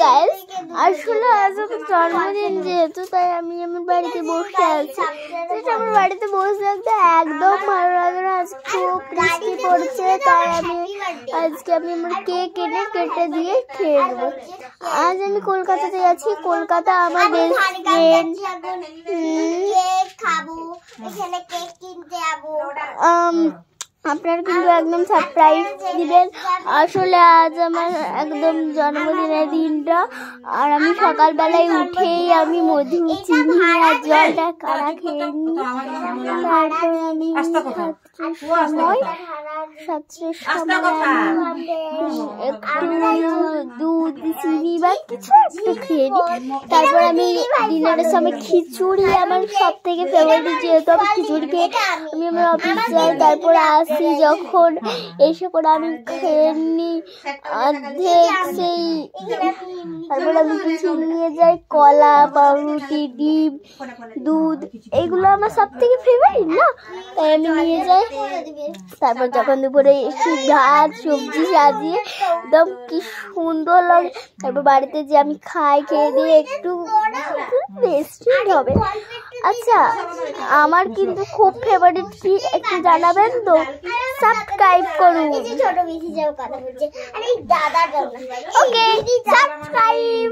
Guys, আসলে আজ আমার জন্মদিন যেহেতু তাই আমি আমার বাড়িতে বসে আছি। আমার বাড়িতে বসে থাকতে একদম ভালো লাগে না। আজ খুব বৃষ্টি পড়ছে, তাই আজকে আমি আমার কেক এনে কেটে দিয়ে খেয়ে নেবো। আজ আমি কলকাতাতে আছি। কলকাতা আমার বেস্ট ফ্রেন্ড। আপনারা কিন্তু একদম সারপ্রাইজ দিবেন। আসলে আজ আমার একদম জন্মদিনের দিনটা, আর আমি সকালবেলায় উঠেই আমি মধু চিনি আর জলটা কারা খেয়ে নিই। তারপর আমি একটু দুধ চিনি বা কিছু একটু খেয়ে নিই। তারপর আমি ডিনারের সময় খিচুড়ি আমার সব থেকে ফেভারিট, যেহেতু আমি খিচুড়ি খেয়ে আমি আমার অফিস যাই। তারপর আসি যখন, এসে করে আমি খেয়ে নিই অর্ধেক সেই। তারপর আমি কিছু নিয়ে যাই, কলা, পাউরুটি, ডিম, দুধ, এইগুলো আমার সব থেকে ফেভারিট না, তাই আমি নিয়ে যাই। তারপর যখন দুপুরে একটু ভাত সবজি সাজিয়ে একদম কি সুন্দর লাগে, তারপর বাড়িতে যে আমি খাই, খেয়ে দিয়ে একটু রেস্টুরেন্ট হবে। আচ্ছা, আমার কিন্তু খুব ফেভারিট কি একটু জানাবেন তো? সাবস্ক্রাইব করুন। ওকে, সাবস্ক্রাইব।